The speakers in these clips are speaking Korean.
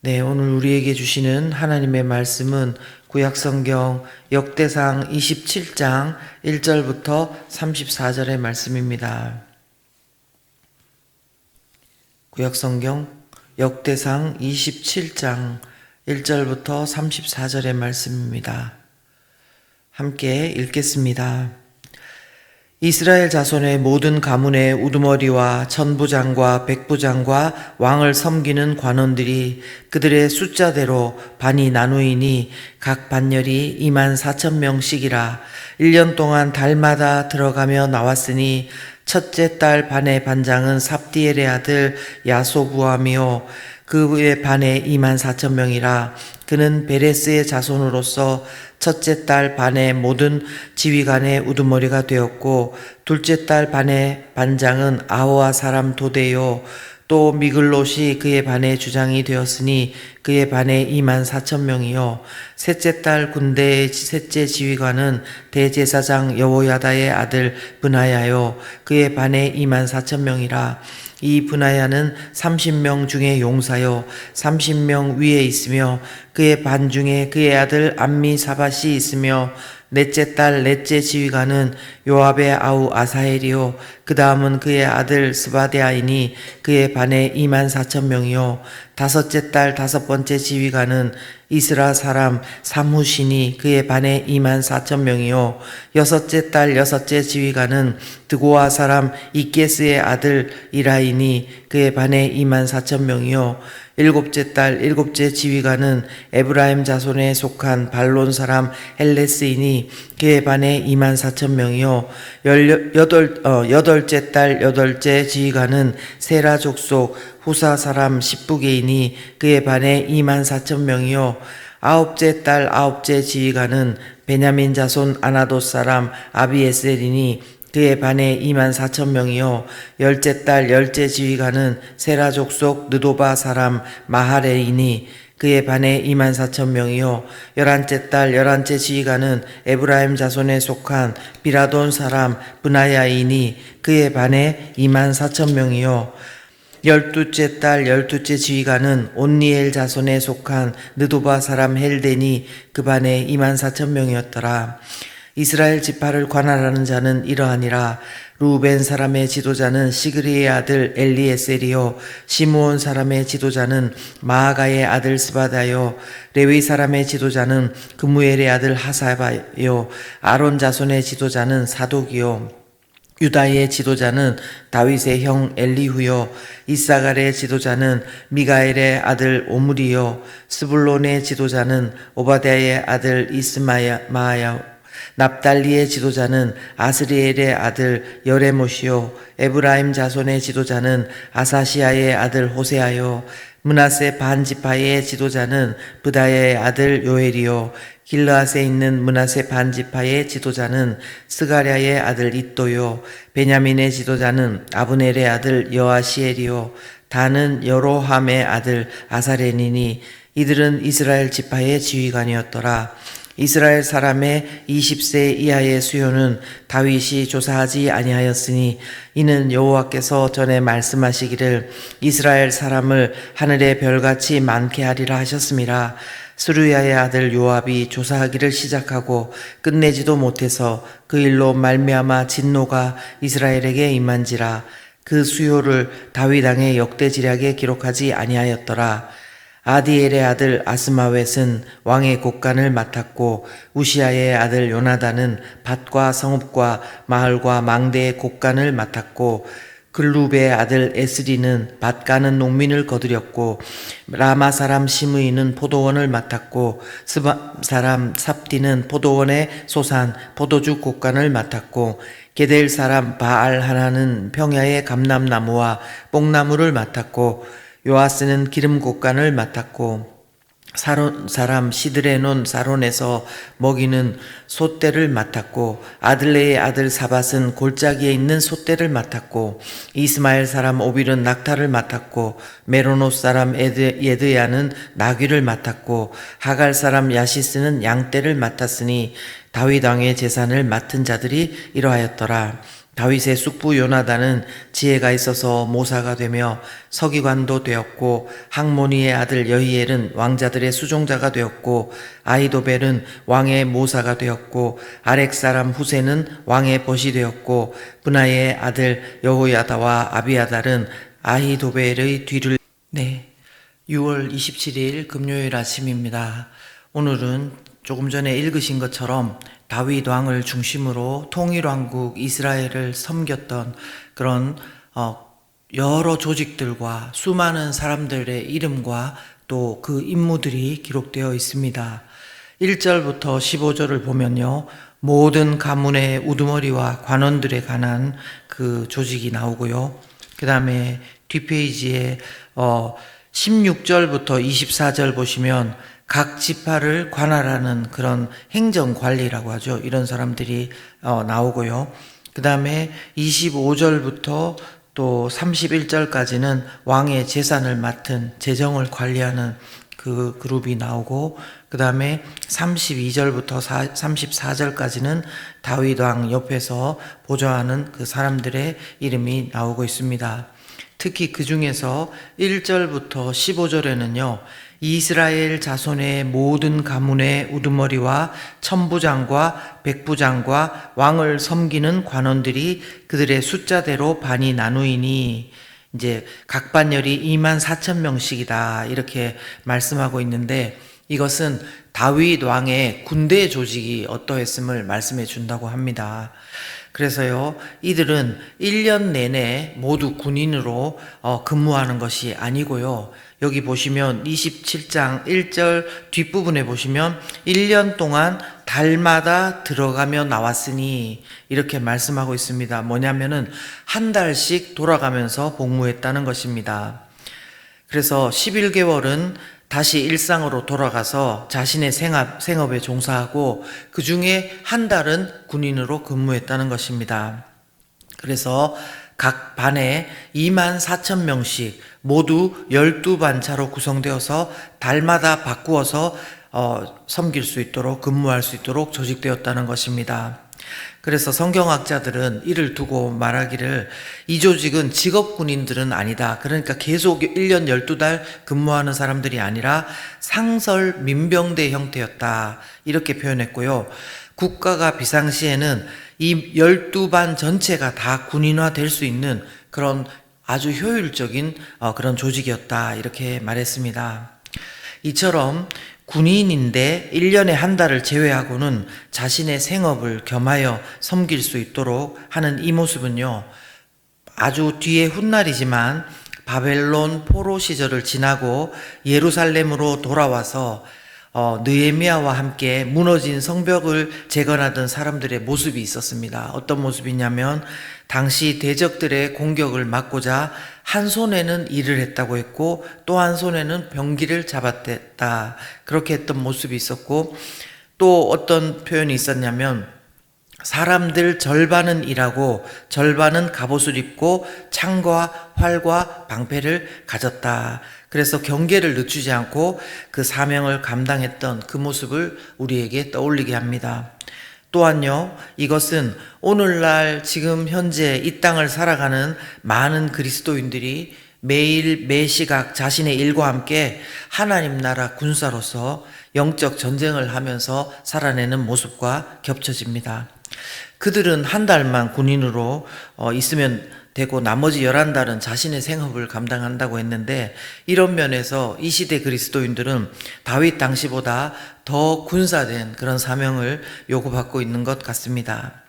네, 오늘 우리에게 주시는 하나님의 말씀은 구약성경 역대상 27장 1절부터 34절의 말씀입니다. 구약성경 역대상 27장 1절부터 34절의 말씀입니다. 함께 읽겠습니다. 이스라엘 자손의 모든 가문의 우두머리와 천부장과 백부장과 왕을 섬기는 관원들이 그들의 숫자대로 반이 나누이니 각 반열이 24,000명씩이라 1년 동안 달마다 들어가며 나왔으니 첫째 달 반의 반장은 삽디엘의 아들 야소부암이요 그의 반에 24,000명이라 그는 베레스의 자손으로서 첫째 달 반의 모든 지휘관의 우두머리가 되었고 둘째 달 반의 반장은 아호아 사람 도데요 또 미글롯이 그의 반의 주장이 되었으니 그의 반에 24,000명이요 셋째 달 군대의 셋째 지휘관은 대제사장 여호야다의 아들 브나야요 그의 반에 24,000명이라 이 브나야는 30명 중에 용사요 30명 위에 있으며 그의 반 중에 그의 아들 암미사밧이 있으며 넷째 달 넷째 지휘관은 요압의 아우 아사헬이요 그 다음은 그의 아들 스바데아이니 그의 반에 24,000명이요 다섯째 달 다섯 번째 지휘관은 이스라 사람 삼후시니 그의 반에 24,000명이요 여섯째 달 여섯째 지휘관은 드고아 사람 이게스의 아들 이라이니 그의 반에 24,000명이요 일곱째 달 일곱째 지휘관은 에브라임 자손에 속한 발론 사람 헬레스이니 그의 반에 24,000명이요 여덟째 달 여덟째 지휘관은 세라 족속 후사 사람 십부게이니 그의 반에 24,000명이요 아홉째 달 아홉째 지휘관은 베냐민 자손 아나돗 사람 아비에셀이니 그의 반에 24,000명이요 열째 달 열째 지휘관은 세라 족속 느도바 사람 마하레이니 그의 반에 24,000명이요 열한째 달 열한째 지휘관은 에브라임 자손에 속한 비라돈 사람 브나야이니 그의 반에 24,000명이요 열두째 달 열두째 지휘관은 온니엘 자손에 속한 느도바 사람 헬데니 그 반에 24,000명이었더라. 이스라엘 지파를 관할하는 자는 이러하니라. 루벤 사람의 지도자는 시그리의 아들 엘리에셀이요 시므온 사람의 지도자는 마아가의 아들 스바다요 레위 사람의 지도자는 그무엘의 아들 하사바요 아론 자손의 지도자는 사독이요 유다의 지도자는 다윗의 형 엘리후요 이사갈의 지도자는 미가엘의 아들 오므리요 스불론의 지도자는 오바댜의 아들 이스마야요 납달리의 지도자는 아스리엘의 아들 여레못이요 에브라임 자손의 지도자는 아사시아의 아들 호세아요 므낫세 반지파의 지도자는 브다야의 아들 요엘이요 길르앗에 있는 므낫세 반지파의 지도자는 스가랴의 아들 잇도요 베냐민의 지도자는 아브넬의 아들 여아시엘이요 다는 여로함의 아들 아사레니니 이들은 이스라엘 지파의 지휘관이었더라. 이스라엘 사람의 20세 이하의 수요는 다윗이 조사하지 아니하였으니 이는 여호와께서 전에 말씀하시기를 이스라엘 사람을 하늘의 별같이 많게 하리라 하셨음이라. 스루야의 아들 요압이 조사하기를 시작하고 끝내지도 못해서 그 일로 말미암아 진노가 이스라엘에게 임한지라. 그 수요를 다윗 왕의 역대지략에 기록하지 아니하였더라. 아디엘의 아들 아스마웻은 왕의 곡간을 맡았고 우시아의 아들 요나단은 밭과 성읍과 마을과 망대의 곡간을 맡았고 글룹의 아들 에스리는 밭 가는 농민을 거두렸고 라마 사람 시므이는 포도원을 맡았고 스바 사람 삽디는 포도원의 소산 포도주 곡간을 맡았고 게델 사람 바알 하나는 평야의 감람나무와 뽕나무를 맡았고 요아스는 기름 곡간을 맡았고 사론 사람 시드레논 사론에서 먹이는 솥대를 맡았고 아들레의 아들 사밧은 골짜기에 있는 솥대를 맡았고 이스마엘 사람 오빌은 낙타를 맡았고 메로노 사람 예드야는 나귀를 맡았고 하갈 사람 야시스는 양떼를 맡았으니 다윗 왕의 제산을 맡은 자들이 이러하였더라. 다윗의 숙부 요나단은 지혜가 있어서 모사가 되며 서기관도 되었고, 학모니의 아들 여히엘은 왕자들의 수종자가 되었고, 아히도벨은 왕의 모사가 되었고, 아렉 사람 후세는 왕의 벗이 되었고, 브나의 아들 여호야다와 아비아달은 아히도벨의 뒤를 6월 27일 금요일 아침입니다. 오늘은 조금 전에 읽으신 것처럼 다윗 왕을 중심으로 통일왕국 이스라엘을 섬겼던 그런 여러 조직들과 수많은 사람들의 이름과 또 그 임무들이 기록되어 있습니다. 1절부터 15절을 보면요, 모든 가문의 우두머리와 관원들에 관한 그 조직이 나오고요. 그 다음에 뒷페이지에 16절부터 24절 보시면 각 지파를 관할하는 그런 행정관리라고 하죠. 이런 사람들이 나오고요. 그 다음에 25절부터 또 31절까지는 왕의 재산을 맡은 재정을 관리하는 그 그룹이 나오고, 그 다음에 32절부터 34절까지는 다윗 왕 옆에서 보좌하는 그 사람들의 이름이 나오고 있습니다. 특히 그 중에서 1절부터 15절에는요, 이스라엘 자손의 모든 가문의 우두머리와 천부장과 백부장과 왕을 섬기는 관원들이 그들의 숫자대로 반이 나누이니, 이제 각 반열이 24,000명씩이다 이렇게 말씀하고 있는데, 이것은 다윗 왕의 군대 조직이 어떠했음을 말씀해 준다고 합니다. 그래서요, 이들은 1년 내내 모두 군인으로 근무하는 것이 아니고요, 여기 보시면 27장 1절 뒷부분에 보시면 1년 동안 달마다 들어가며 나왔으니 이렇게 말씀하고 있습니다. 뭐냐면은 한 달씩 돌아가면서 복무했다는 것입니다. 그래서 11개월은 다시 일상으로 돌아가서 자신의 생업에 종사하고, 그 중에 한 달은 군인으로 근무했다는 것입니다. 그래서 각 반에 24,000명씩 모두 12반차로 구성되어서 달마다 바꾸어서 섬길 수 있도록, 근무할 수 있도록 조직되었다는 것입니다. 그래서 성경학자들은 이를 두고 말하기를, 이 조직은 직업 군인들은 아니다. 그러니까 계속 1년 12달 근무하는 사람들이 아니라 상설 민병대 형태였다, 이렇게 표현했고요. 국가가 비상시에는 이 12반 전체가 다 군인화 될 수 있는 그런 아주 효율적인 그런 조직이었다, 이렇게 말했습니다. 이처럼 군인인데 1년에 한 달을 제외하고는 자신의 생업을 겸하여 섬길 수 있도록 하는 이 모습은요, 아주 뒤에 훗날이지만 바벨론 포로 시절을 지나고 예루살렘으로 돌아와서 느헤미야와 함께 무너진 성벽을 재건하던 사람들의 모습이 있었습니다. 어떤 모습이냐면, 당시 대적들의 공격을 막고자 한 손에는 일을 했다고 했고, 또 한 손에는 병기를 잡았다, 그렇게 했던 모습이 있었고, 또 어떤 표현이 있었냐면, 사람들 절반은 일하고 절반은 갑옷을 입고 창과 활과 방패를 가졌다. 그래서 경계를 늦추지 않고 그 사명을 감당했던 그 모습을 우리에게 떠올리게 합니다. 또한요, 이것은 오늘날 지금 현재 이 땅을 살아가는 많은 그리스도인들이 매일 매시각 자신의 일과 함께 하나님 나라 군사로서 영적 전쟁을 하면서 살아내는 모습과 겹쳐집니다. 그들은 한 달만 군인으로 있으면 되고 나머지 11달은 자신의 생업을 감당한다고 했는데, 이런 면에서 이 시대 그리스도인들은 다윗 당시보다 더 군사된 그런 사명을 요구받고 있는 것 같습니다.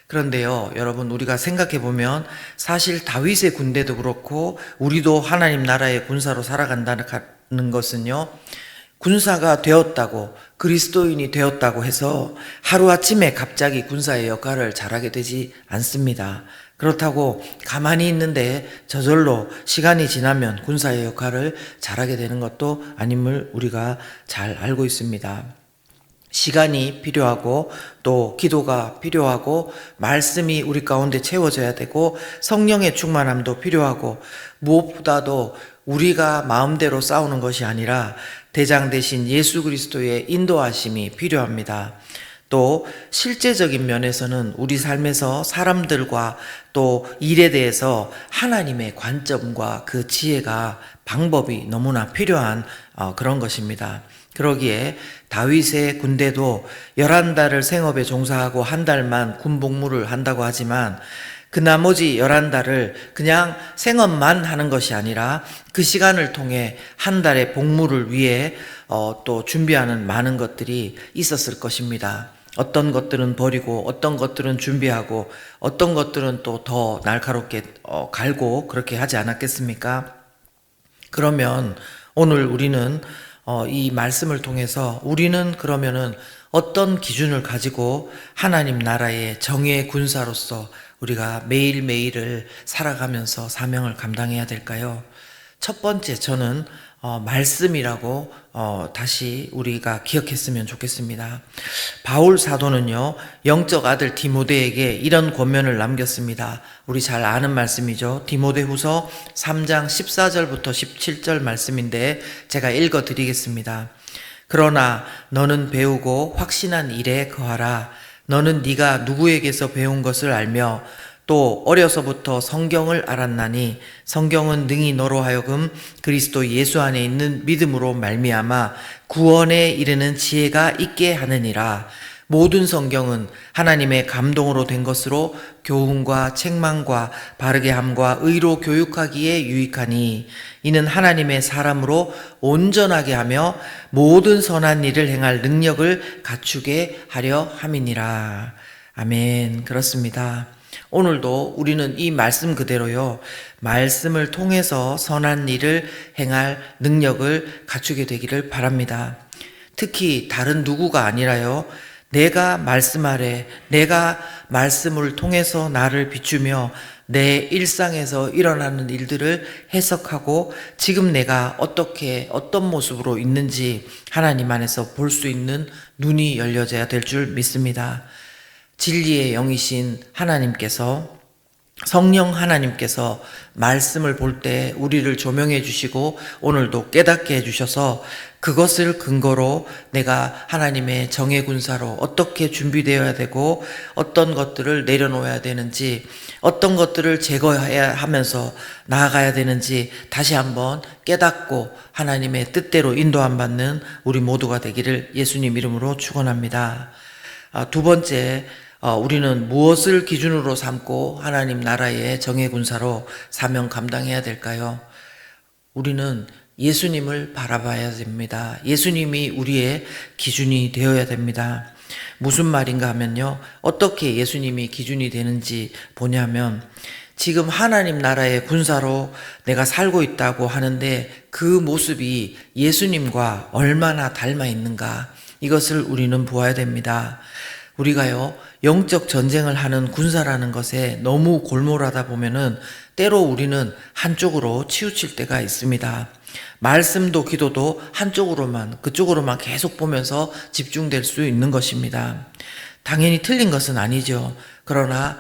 그런데요, 여러분, 우리가 생각해 보면 사실 다윗의 군대도 그렇고 우리도 하나님 나라의 군사로 살아간다는 것은요, 군사가 되었다고, 그리스도인이 되었다고 해서 하루아침에 갑자기 군사의 역할을 잘하게 되지 않습니다. 그렇다고 가만히 있는데 저절로 시간이 지나면 군사의 역할을 잘하게 되는 것도 아님을 우리가 잘 알고 있습니다. 시간이 필요하고 또 기도가 필요하고 말씀이 우리 가운데 채워져야 되고 성령의 충만함도 필요하고, 무엇보다도 우리가 마음대로 싸우는 것이 아니라 대장 대신 예수 그리스도의 인도하심이 필요합니다. 또 실제적인 면에서는 우리 삶에서 사람들과 또 일에 대해서 하나님의 관점과 그 지혜가 방법이 너무나 필요한 그런 것입니다. 그러기에 다윗의 군대도 11달을 생업에 종사하고 한 달만 군복무를 한다고 하지만 그 나머지 11달을 그냥 생업만 하는 것이 아니라 그 시간을 통해 한 달의 복무를 위해 또 준비하는 많은 것들이 있었을 것입니다. 어떤 것들은 버리고 어떤 것들은 준비하고 어떤 것들은 또 더 날카롭게 갈고 그렇게 하지 않았겠습니까? 그러면 오늘 우리는 이 말씀을 통해서 우리는 그러면은 어떤 기준을 가지고 하나님 나라의 정예 군사로서 우리가 매일매일을 살아가면서 사명을 감당해야 될까요? 첫 번째 저는 말씀이라고 다시 우리가 기억했으면 좋겠습니다. 바울 사도는요, 영적 아들 디모데에게 이런 권면을 남겼습니다. 우리 잘 아는 말씀이죠. 디모데후서 3장 14절부터 17절 말씀인데 제가 읽어 드리겠습니다. 그러나 너는 배우고 확신한 일에 거하라. 너는 네가 누구에게서 배운 것을 알며 또 어려서부터 성경을 알았나니 성경은 능히 너로 하여금 그리스도 예수 안에 있는 믿음으로 말미암아 구원에 이르는 지혜가 있게 하느니라. 모든 성경은 하나님의 감동으로 된 것으로 교훈과 책망과 바르게 함과 의로 교육하기에 유익하니 이는 하나님의 사람으로 온전하게 하며 모든 선한 일을 행할 능력을 갖추게 하려 함이니라. 아멘. 그렇습니다. 오늘도 우리는 이 말씀 그대로요, 말씀을 통해서 선한 일을 행할 능력을 갖추게 되기를 바랍니다. 특히 다른 누구가 아니라요, 내가 말씀 아래, 내가 말씀을 통해서 나를 비추며 내 일상에서 일어나는 일들을 해석하고 지금 내가 어떤 모습으로 있는지 하나님 안에서 볼 수 있는 눈이 열려져야 될 줄 믿습니다. 진리의 영이신 하나님께서, 성령 하나님께서 말씀을 볼 때 우리를 조명해 주시고 오늘도 깨닫게 해 주셔서 그것을 근거로 내가 하나님의 정예 군사로 어떻게 준비되어야 되고 어떤 것들을 내려놓아야 되는지 어떤 것들을 제거해야 하면서 나아가야 되는지 다시 한번 깨닫고 하나님의 뜻대로 인도함 받는 우리 모두가 되기를 예수님 이름으로 축원합니다. 두 번째, 우리는 무엇을 기준으로 삼고 하나님 나라의 정예 군사로 사명 감당해야 될까요? 우리는 예수님을 바라봐야 됩니다. 예수님이 우리의 기준이 되어야 됩니다. 무슨 말인가 하면요, 어떻게 예수님이 기준이 되는지 보냐면 지금 하나님 나라의 군사로 내가 살고 있다고 하는데 그 모습이 예수님과 얼마나 닮아 있는가, 이것을 우리는 보아야 됩니다. 우리가요, 영적 전쟁을 하는 군사라는 것에 너무 골몰하다 보면은 때로 우리는 한쪽으로 치우칠 때가 있습니다. 말씀도 기도도 그쪽으로만 계속 보면서 집중될 수 있는 것입니다. 당연히 틀린 것은 아니죠. 그러나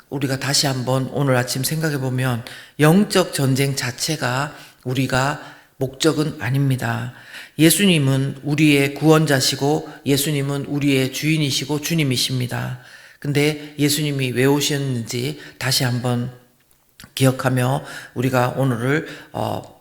우리가 다시 한번 오늘 아침 생각해 보면 영적 전쟁 자체가 우리가 목적은 아닙니다. 예수님은 우리의 구원자시고 예수님은 우리의 주인이시고 주님이십니다. 근데 예수님이 왜 오셨는지 다시 한번 기억하며 우리가 오늘을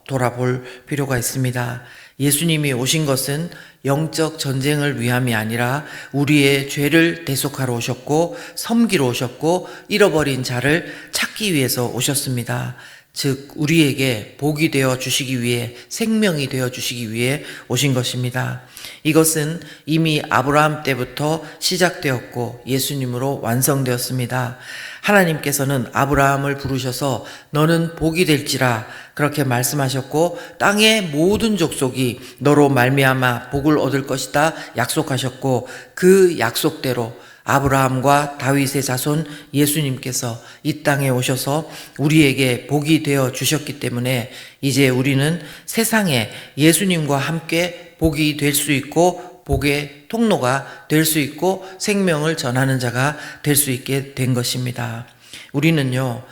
돌아볼 필요가 있습니다. 예수님이 오신 것은 영적 전쟁을 위함이 아니라 우리의 죄를 대속하러 오셨고 섬기러 오셨고 잃어버린 자를 찾기 위해서 오셨습니다. 즉 우리에게 복이 되어 주시기 위해, 생명이 되어 주시기 위해 오신 것입니다. 이것은 이미 아브라함 때부터 시작되었고 예수님으로 완성되었습니다. 하나님께서는 아브라함을 부르셔서 너는 복이 될지라 그렇게 말씀하셨고 땅의 모든 족속이 너로 말미암아 복을 얻을 것이다 약속하셨고 그 약속대로 아브라함과 다윗의 자손 예수님께서 이 땅에 오셔서 우리에게 복이 되어 주셨기 때문에 이제 우리는 세상에 예수님과 함께 복이 될 수 있고 복의 통로가 될 수 있고 생명을 전하는 자가 될 수 있게 된 것입니다. 우리는요,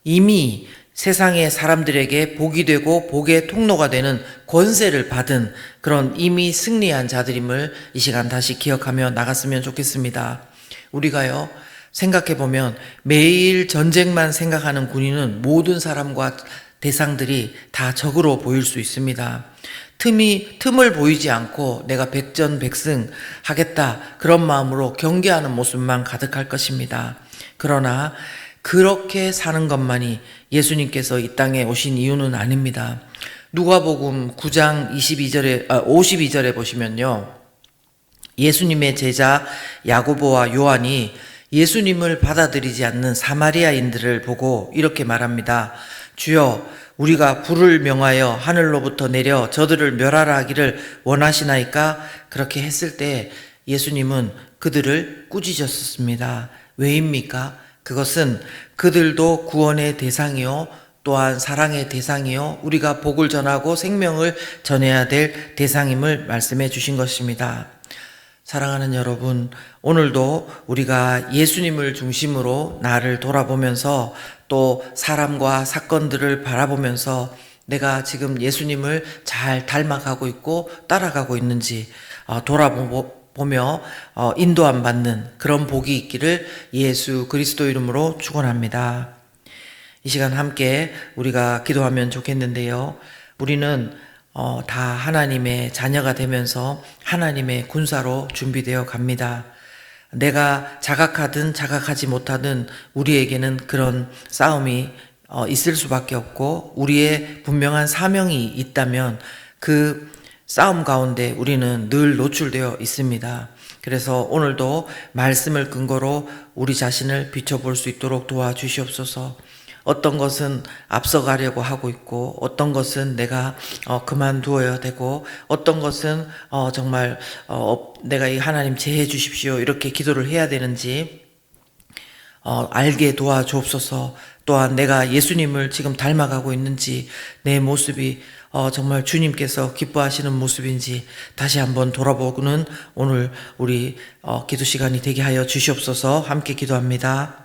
이미 세상의 사람들에게 복이 되고 복의 통로가 되는 권세를 받은 그런 이미 승리한 자들임을 이 시간 다시 기억하며 나갔으면 좋겠습니다. 우리가요, 생각해보면 매일 전쟁만 생각하는 군인은 모든 사람과 대상들이 다 적으로 보일 수 있습니다. 틈을 보이지 않고 내가 백전백승 하겠다 그런 마음으로 경계하는 모습만 가득할 것입니다. 그러나 그렇게 사는 것만이 예수님께서 이 땅에 오신 이유는 아닙니다. 누가복음 9장 52절에 보시면요, 예수님의 제자 야고보와 요한이 예수님을 받아들이지 않는 사마리아인들을 보고 이렇게 말합니다. 주여, 우리가 불을 명하여 하늘로부터 내려 저들을 멸하라 하기를 원하시나이까? 그렇게 했을 때 예수님은 그들을 꾸짖으셨습니다. 왜입니까? 그것은 그들도 구원의 대상이요, 또한 사랑의 대상이요, 우리가 복을 전하고 생명을 전해야 될 대상임을 말씀해 주신 것입니다. 사랑하는 여러분, 오늘도 우리가 예수님을 중심으로 나를 돌아보면서 또 사람과 사건들을 바라보면서 내가 지금 예수님을 잘 닮아가고 있고 따라가고 있는지 돌아보며 인도함 받는 그런 복이 있기를 예수 그리스도 이름으로 축원합니다. 이 시간 함께 우리가 기도하면 좋겠는데요. 우리는 다 하나님의 자녀가 되면서 하나님의 군사로 준비되어 갑니다. 내가 자각하든 자각하지 못하든 우리에게는 그런 싸움이 있을 수밖에 없고, 우리의 분명한 사명이 있다면 그 싸움 가운데 우리는 늘 노출되어 있습니다. 그래서 오늘도 말씀을 근거로 우리 자신을 비춰볼 수 있도록 도와주시옵소서. 어떤 것은 앞서가려고 하고 있고, 어떤 것은 내가 그만두어야 되고, 어떤 것은 정말 내가 이 하나님 제해 주십시오 이렇게 기도를 해야 되는지 알게 도와주옵소서. 또한 내가 예수님을 지금 닮아가고 있는지, 내 모습이 정말 주님께서 기뻐하시는 모습인지 다시 한번 돌아보는 오늘 우리 기도 시간이 되게 하여 주시옵소서. 함께 기도합니다.